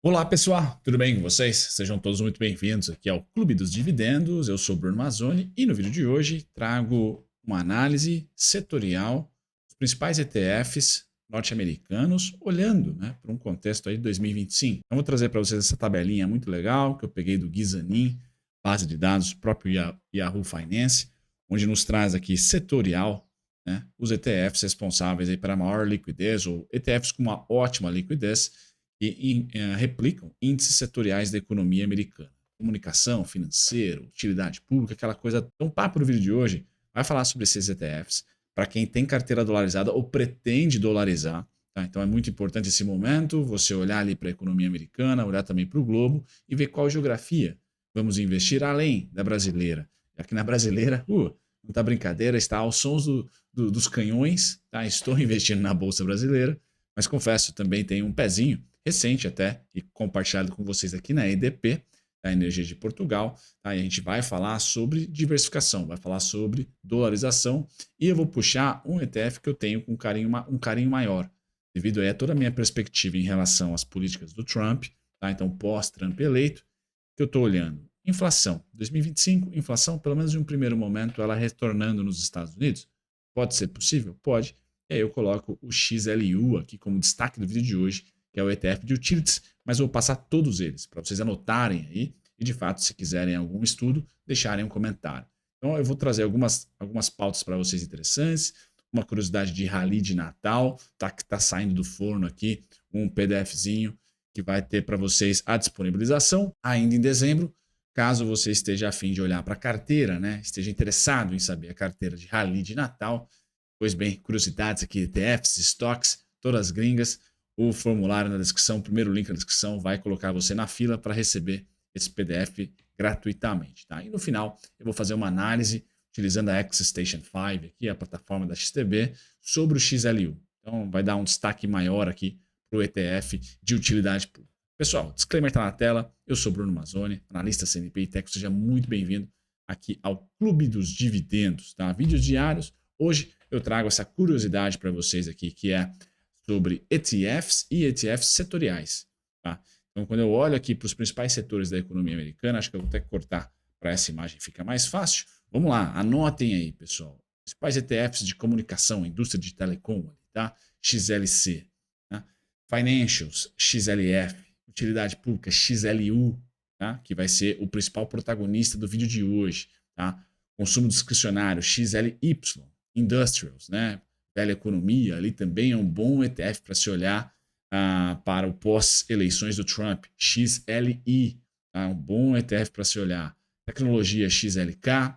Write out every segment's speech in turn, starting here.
Olá pessoal, tudo bem com vocês? Sejam todos muito bem-vindos aqui ao Clube dos Dividendos. Eu sou Bruno Mazzoni e no vídeo de hoje trago uma análise setorial dos principais ETFs norte-americanos, olhando para um contexto aí de 2025. Então, vou trazer para vocês essa tabelinha muito legal que eu peguei do Guizanin, base de dados próprio Yahoo Finance, onde nos traz aqui setorial, os ETFs responsáveis aí para maior liquidez ou ETFs com uma ótima liquidez e replicam índices setoriais da economia americana. Comunicação, financeiro, utilidade pública, aquela coisa. Então, o papo do vídeo de hoje vai falar sobre esses ETFs para quem tem carteira dolarizada ou pretende dolarizar. Tá? Então, é muito importante esse momento, você olhar ali para a economia americana, olhar também para o globo e ver qual geografia vamos investir além da brasileira. Aqui na brasileira, não está brincadeira, está aos sons dos canhões. Tá? Estou investindo na Bolsa Brasileira, mas confesso, também tenho um pezinho recente até, e compartilhado com vocês aqui na EDP, a Energia de Portugal. Tá? E a gente vai falar sobre diversificação, vai falar sobre dolarização, e eu vou puxar um ETF que eu tenho com um carinho maior, devido a toda a minha perspectiva em relação às políticas do Trump, tá? Então pós-Trump eleito, que eu estou olhando. Inflação, 2025, inflação, pelo menos em um primeiro momento, ela retornando nos Estados Unidos. Pode ser possível? Pode. E aí eu coloco o XLU aqui como destaque do vídeo de hoje, que é o ETF de Utilities, mas eu vou passar todos eles para vocês anotarem aí e, de fato, se quiserem algum estudo, deixarem um comentário. Então, eu vou trazer algumas pautas para vocês interessantes, uma curiosidade de rally de Natal, tá, que está saindo do forno aqui, um PDFzinho que vai ter para vocês a disponibilização ainda em dezembro, caso você esteja a fim de olhar para a carteira, esteja interessado em saber a carteira de rally de Natal. Pois bem, curiosidades aqui, ETFs, estoques, todas gringas. O formulário na descrição, o primeiro link na descrição, vai colocar você na fila para receber esse PDF gratuitamente. Tá? E no final, eu vou fazer uma análise utilizando a AccessStation 5, aqui, a plataforma da XTB, sobre o XLU. Então, vai dar um destaque maior aqui para o ETF de utilidade pública. Pessoal, disclaimer está na tela. Eu sou Bruno Mazzoni, analista CNP e Tech. Seja muito bem-vindo aqui ao Clube dos Dividendos. Tá? Vídeos diários. Hoje eu trago essa curiosidade para vocês aqui, que é sobre ETFs e ETFs setoriais. Tá? Então, quando eu olho aqui para os principais setores da economia americana, acho que eu vou ter que cortar para essa imagem, fica mais fácil. Vamos lá, anotem aí, pessoal. Principais ETFs de comunicação, indústria de telecom, tá? XLC. Tá? Financials, XLF. Utilidade pública, XLU, tá? Que vai ser o principal protagonista do vídeo de hoje. Tá? Consumo discricionário, XLY. Industrials, velha economia, ali também é um bom ETF para se olhar para o pós-eleições do Trump, XLI, tá? Um bom ETF para se olhar. Tecnologia, XLK,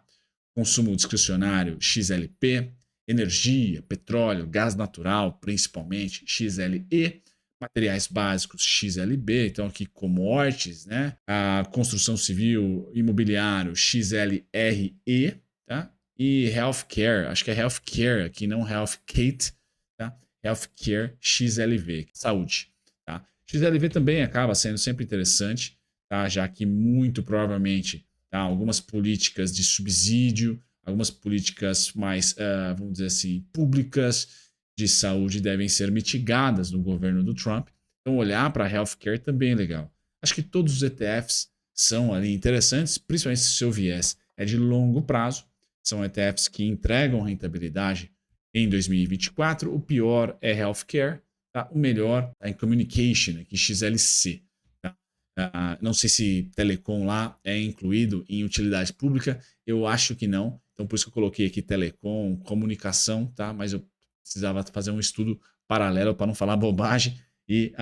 consumo discricionário, XLP, energia, petróleo, gás natural, principalmente, XLE, materiais básicos, XLB, então aqui commodities, a construção civil, imobiliário, XLRE, tá? E healthcare, acho que é healthcare aqui, não healthcare, tá? Healthcare XLV, saúde, tá? XLV também acaba sendo sempre interessante, tá? Já que muito provavelmente, tá? Algumas políticas de subsídio, algumas políticas mais, vamos dizer assim, públicas de saúde devem ser mitigadas no governo do Trump. Então olhar para healthcare também é legal. Acho que todos os ETFs são ali interessantes, principalmente se o seu viés é de longo prazo. São ETFs que entregam rentabilidade em 2024. O pior é healthcare, tá? O melhor é em communication, aqui XLC. Tá? Não sei se telecom lá é incluído em utilidade pública. Eu acho que não. Então, por isso que eu coloquei aqui telecom, comunicação, tá? Mas eu precisava fazer um estudo paralelo para não falar bobagem e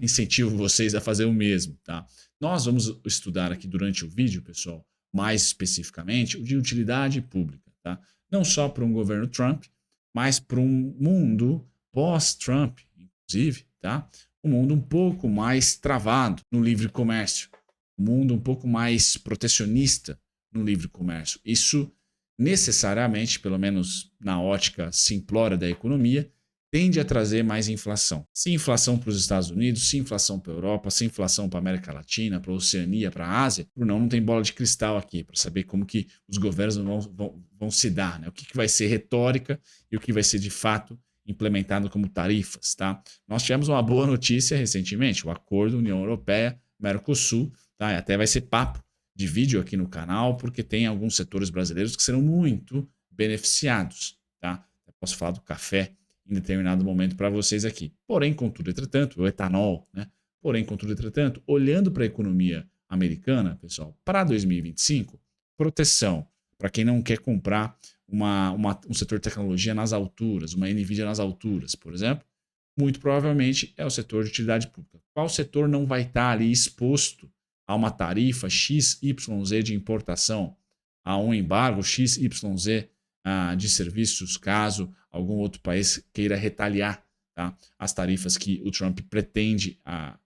incentivo vocês a fazer o mesmo. Tá? Nós vamos estudar aqui durante o vídeo, pessoal, mais especificamente, o de utilidade pública. Tá? Não só para um governo Trump, mas para um mundo pós-Trump, inclusive, tá? Um mundo um pouco mais travado no livre comércio, um mundo um pouco mais protecionista no livre comércio. Isso necessariamente, pelo menos na ótica simplória da economia, tende a trazer mais inflação. Se inflação para os Estados Unidos, se inflação para a Europa, se inflação para a América Latina, para a Oceania, para a Ásia, não tem bola de cristal aqui para saber como que os governos vão se dar, O que vai ser retórica e o que vai ser de fato implementado como tarifas, tá? Nós tivemos uma boa notícia recentemente, o acordo União Europeia-Mercosul, tá? E até vai ser papo de vídeo aqui no canal, porque tem alguns setores brasileiros que serão muito beneficiados, tá? Eu posso falar do café em determinado momento para vocês aqui. Porém, contudo, entretanto, o etanol, né? Porém, contudo, entretanto, olhando para a economia americana, pessoal, para 2025, proteção para quem não quer comprar um setor de tecnologia nas alturas, uma NVIDIA nas alturas, por exemplo, muito provavelmente é o setor de utilidade pública. Qual setor não vai estar ali exposto a uma tarifa XYZ de importação, a um embargo XYZ de serviços, caso algum outro país queira retaliar, tá, as tarifas que o Trump pretende a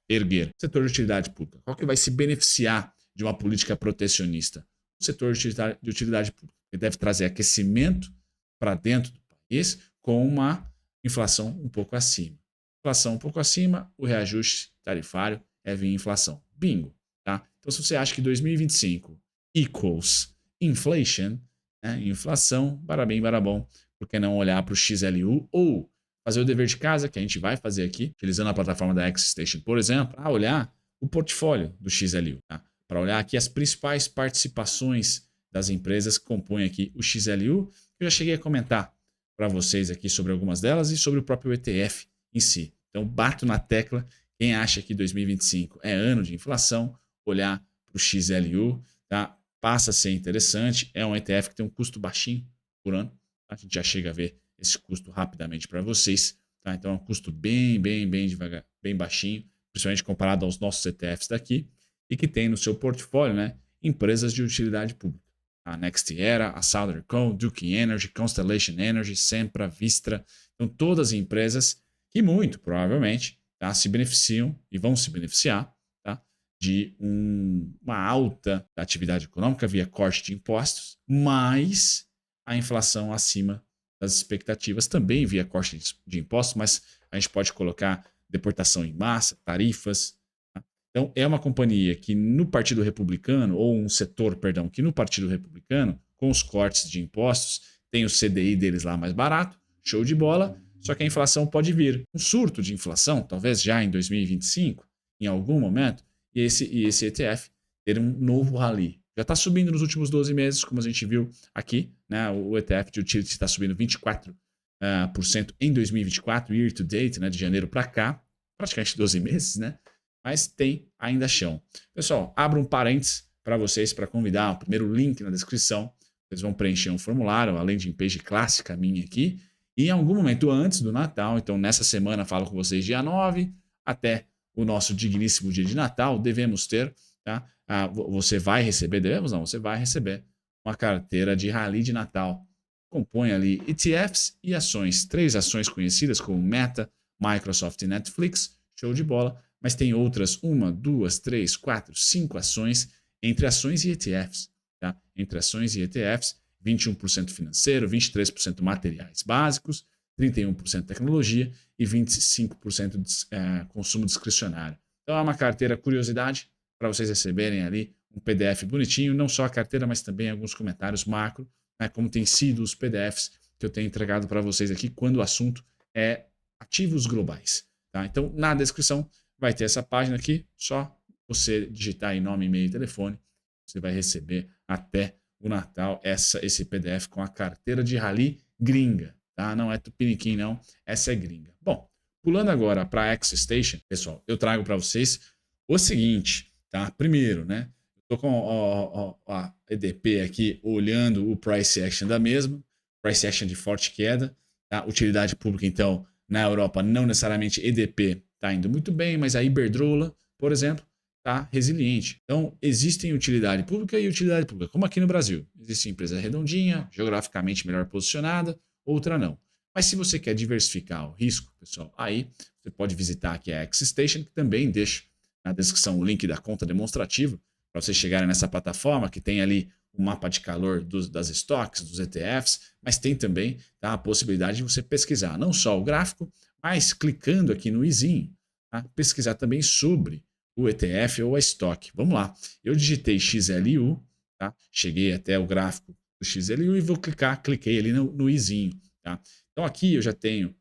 erguer? Setor de utilidade pública. Qual que vai se beneficiar de uma política protecionista? O setor de utilidade pública. Ele deve trazer aquecimento para dentro do país com uma inflação um pouco acima. Inflação um pouco acima, o reajuste tarifário é via inflação. Bingo. Tá? Então, se você acha que 2025 equals inflation, né, inflação, barabim, barabom, por que não olhar para o XLU ou fazer o dever de casa, que a gente vai fazer aqui, utilizando a plataforma da XStation, por exemplo, para olhar o portfólio do XLU, tá? Para olhar aqui as principais participações das empresas que compõem aqui o XLU. Eu já cheguei a comentar para vocês aqui sobre algumas delas e sobre o próprio ETF em si. Então, bato na tecla, quem acha que 2025 é ano de inflação, olhar para o XLU, tá? Passa a ser interessante, é um ETF que tem um custo baixinho por ano, tá? A gente já chega a ver esse custo rapidamente para vocês, tá? Então é um custo bem devagar, bem baixinho, principalmente comparado aos nossos ETFs daqui, e que tem no seu portfólio, né, empresas de utilidade pública. A NextEra, a Southern Co, Duke Energy, Constellation Energy, Sempra, Vistra. Então todas as empresas que muito provavelmente, tá, se beneficiam e vão se beneficiar, tá, de uma alta da atividade econômica via corte de impostos, mais a inflação acima das expectativas, também via corte de impostos, mas a gente pode colocar deportação em massa, tarifas. Tá? Então, é uma companhia que no Partido Republicano, ou um setor, perdão, que no Partido Republicano, com os cortes de impostos, tem o CDI deles lá mais barato, show de bola, só que a inflação pode vir. Um surto de inflação, talvez já em 2025, em algum momento, e esse ETF ter um novo rally. Já está subindo nos últimos 12 meses, como a gente viu aqui, né? O ETF de Utility está subindo 24% em 2024, year to date, né? De janeiro para cá, praticamente 12 meses, né? Mas tem ainda chão. Pessoal, abro um parênteses para vocês, para convidar, o primeiro link na descrição, vocês vão preencher um formulário, a landing page clássica minha aqui, e em algum momento antes do Natal, então nessa semana falo com vocês dia 9, até o nosso digníssimo dia de Natal, devemos ter, tá? Você vai receber, devemos não, você vai receber uma carteira de rally de Natal. Compõe ali ETFs e ações, 3 ações conhecidas como Meta, Microsoft e Netflix, show de bola, mas tem outras 1, 2, 3, 4, 5 ações, entre ações e ETFs, tá? Entre ações e ETFs, 21% financeiro, 23% materiais básicos, 31% tecnologia e 25% de consumo discricionário. Então é uma carteira curiosidade para vocês receberem ali um PDF bonitinho, não só a carteira, mas também alguns comentários macro, né, como tem sido os PDFs que eu tenho entregado para vocês aqui quando o assunto é ativos globais. Tá? Então na descrição vai ter essa página aqui, só você digitar aí nome, e-mail e telefone, você vai receber até o Natal esse PDF com a carteira de rally gringa, tá? Não é tupiniquim não, essa é gringa. Bom, pulando agora para a XStation, pessoal, eu trago para vocês o seguinte, tá? Primeiro, né? Estou com a EDP aqui olhando o price action da mesma, price action de forte queda, tá? Utilidade pública, então, na Europa, não necessariamente EDP está indo muito bem, mas a Iberdrola, por exemplo, está resiliente. Então, existem utilidade pública e utilidade pública, como aqui no Brasil. Existe empresa redondinha, geograficamente melhor posicionada, outra não. Mas se você quer diversificar o risco, pessoal, aí você pode visitar aqui a XStation, que também deixo na descrição o link da conta demonstrativa, para vocês chegarem nessa plataforma, que tem ali o mapa de calor das stocks, dos ETFs, mas tem também, tá, a possibilidade de você pesquisar não só o gráfico, mas clicando aqui no izinho, tá, pesquisar também sobre o ETF ou a stock. Vamos lá, eu digitei XLU, tá, cheguei até o gráfico do XLU e vou cliquei ali no izinho. Tá? Então aqui eu já tenho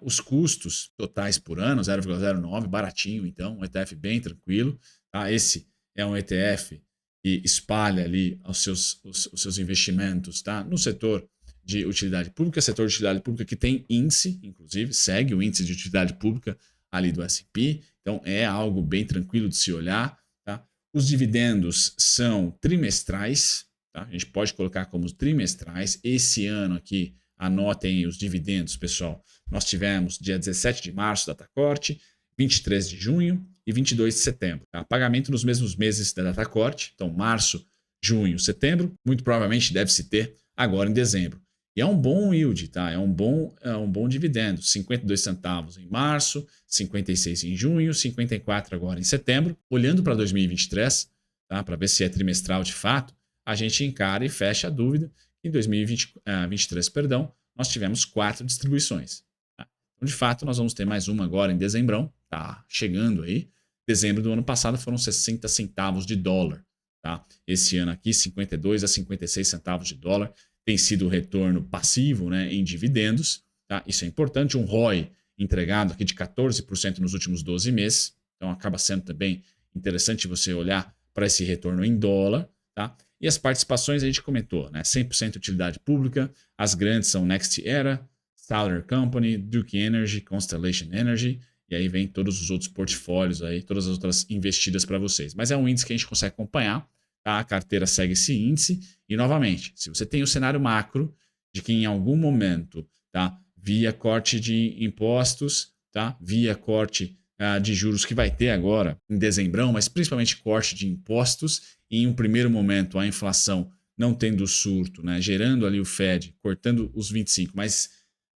os custos totais por ano, 0,09, baratinho, então, um ETF bem tranquilo. Tá? Esse é um ETF que espalha ali os seus investimentos, tá? No setor de utilidade pública, setor de utilidade pública que tem índice, inclusive, segue o índice de utilidade pública ali do S&P, então é algo bem tranquilo de se olhar. Tá? Os dividendos são trimestrais, tá? A gente pode colocar como trimestrais. Esse ano aqui, anotem os dividendos, pessoal. Nós tivemos dia 17 de março, data corte, 23 de junho e 22 de setembro. Tá? Pagamento nos mesmos meses da data corte, então março, junho, setembro, muito provavelmente deve-se ter agora em dezembro. E é um bom yield, tá? É um bom dividendo. 52 centavos em março, 56 em junho, 54 agora em setembro. Olhando para 2023, tá? Para ver se é trimestral de fato, a gente encara e fecha a dúvida. Em 2023, perdão, nós tivemos 4 distribuições. Tá? Então, de fato, nós vamos ter mais uma agora em dezembrão. Tá chegando aí. Dezembro do ano passado foram 60 centavos de dólar. Tá? Esse ano aqui, 52 a 56 centavos de dólar. Tem sido o retorno passivo, né, em dividendos. Tá? Isso é importante. Um ROI entregado aqui de 14% nos últimos 12 meses. Então acaba sendo também interessante você olhar para esse retorno em dólar. Tá? E as participações a gente comentou, né? 100% utilidade pública. As grandes são Next Era, Solar Company, Duke Energy, Constellation Energy. E aí vem todos os outros portfólios aí, todas as outras investidas para vocês. Mas é um índice que a gente consegue acompanhar. Tá? A carteira segue esse índice. E, novamente, se você tem o cenário macro de que em algum momento, tá, via corte de impostos, tá, via corte de juros que vai ter agora em dezembrão, mas principalmente corte de impostos, e em um primeiro momento a inflação não tendo surto, né, gerando ali o Fed, cortando os 25, mas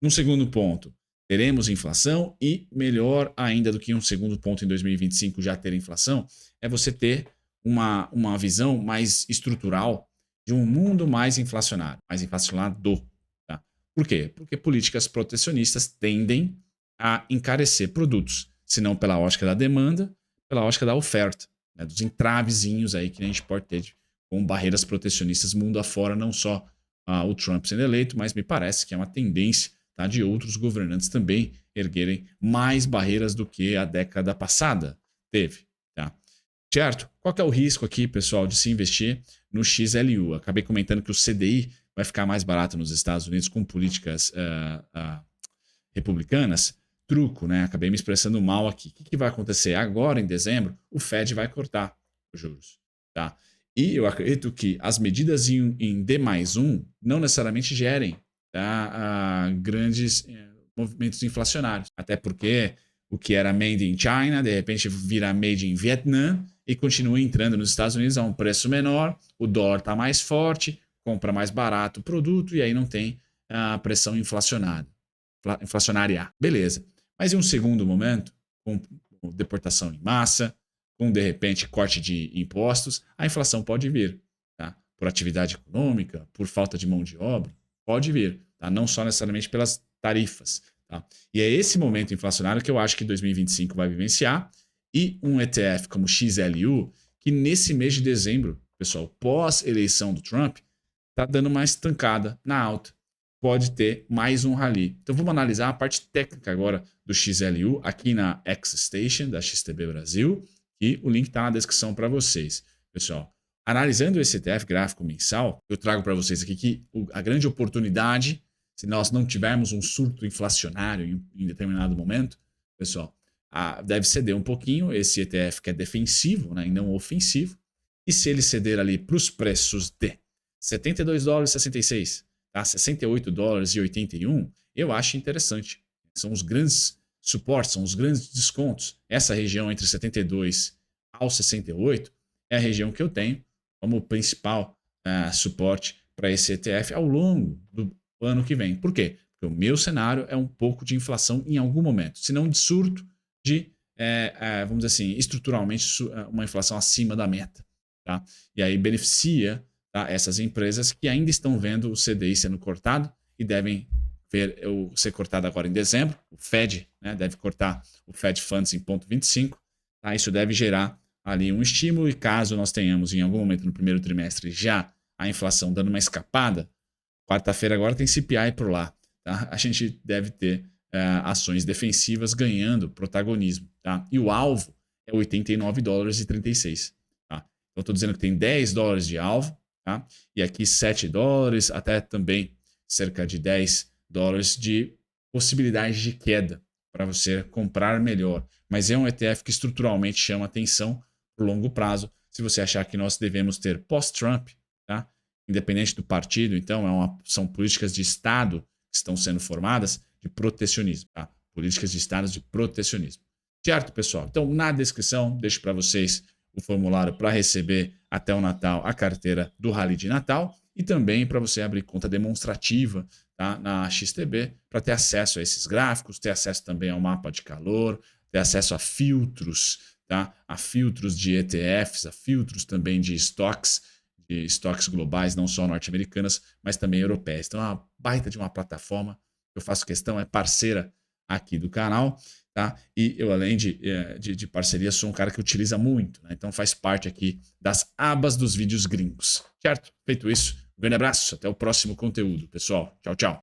num segundo ponto, teremos inflação e melhor ainda do que um segundo ponto em 2025 já ter inflação, é você ter uma visão mais estrutural de um mundo mais inflacionado. Tá? Por quê? Porque políticas protecionistas tendem a encarecer produtos, se não pela ótica da demanda, pela ótica da oferta, né? Dos entravezinhos aí que a gente pode ter com barreiras protecionistas mundo afora, não só o Trump sendo eleito, mas me parece que é uma tendência, tá, de outros governantes também erguerem mais barreiras do que a década passada teve. Tá? Certo? Qual que é o risco aqui, pessoal, de se investir no XLU? Acabei comentando que o CDI vai ficar mais barato nos Estados Unidos com políticas republicanas. Truco, né? Acabei me expressando mal aqui. O que vai acontecer? Agora, em dezembro, o Fed vai cortar os juros. Tá? E eu acredito que as medidas em D+1 não necessariamente gerem, tá, grandes movimentos inflacionários. Até porque o que era made in China, de repente vira made in Vietnã e continua entrando nos Estados Unidos a um preço menor, o dólar está mais forte, compra mais barato o produto e aí não tem a pressão inflacionária. Beleza. Mas em um segundo momento, com deportação em massa, com de repente corte de impostos, a inflação pode vir. Tá? Por atividade econômica, por falta de mão de obra, pode vir. Tá? Não só necessariamente pelas tarifas. Tá? E é esse momento inflacionário que eu acho que 2025 vai vivenciar. E um ETF como XLU, que nesse mês de dezembro, pessoal, pós-eleição do Trump, está dando uma estancada na alta. Pode ter mais um rally. Então vamos analisar a parte técnica agora do XLU aqui na X-Station da XTB Brasil. E o link está na descrição para vocês. Pessoal, analisando esse ETF gráfico mensal, eu trago para vocês aqui que a grande oportunidade, se nós não tivermos um surto inflacionário em determinado momento, pessoal, deve ceder um pouquinho esse ETF que é defensivo, né, e não ofensivo. E se ele ceder ali para os preços de 72 dólares e 66, tá? 68 dólares e 81, eu acho interessante. São os grandes suportes, são os grandes descontos. Essa região entre 72 ao 68 é a região que eu tenho como principal suporte para esse ETF ao longo do ano que vem. Por quê? Porque o meu cenário é um pouco de inflação em algum momento, se não de surto, de, vamos dizer assim, estruturalmente uma inflação acima da meta. Tá? E aí beneficia, tá, essas empresas que ainda estão vendo o CDI sendo cortado e devem ser cortado agora em dezembro. O Fed, né, deve cortar o Fed Funds em 0,25. Tá? Isso deve gerar ali um estímulo e caso nós tenhamos em algum momento no primeiro trimestre já a inflação dando uma escapada, quarta-feira agora tem CPI por lá. tá? A gente deve ter ações defensivas ganhando protagonismo, tá? E o alvo é $89,36, tá? Então, estou dizendo que tem $10 de alvo, tá? E aqui $7, até também cerca de $10 de possibilidade de queda para você comprar melhor. Mas é um ETF que estruturalmente chama atenção por longo prazo. Se você achar que nós devemos ter pós-Trump, tá? Independente do partido, então são políticas de Estado que estão sendo formadas de protecionismo, tá? Políticas de Estados de protecionismo. Certo, pessoal? Então, na descrição, deixo para vocês o formulário para receber até o Natal a carteira do Rally de Natal e também para você abrir conta demonstrativa, tá, na XTB para ter acesso a esses gráficos, ter acesso também ao mapa de calor, ter acesso a filtros, tá, a filtros de ETFs, a filtros também de estoques globais, não só norte-americanas, mas também europeias. Então é uma baita de uma plataforma que eu faço questão, é parceira aqui do canal, tá? E eu, além de parceria, sou um cara que utiliza muito, né? Então faz parte aqui das abas dos vídeos gringos, certo? Feito isso, um grande abraço, até o próximo conteúdo, pessoal. Tchau, tchau.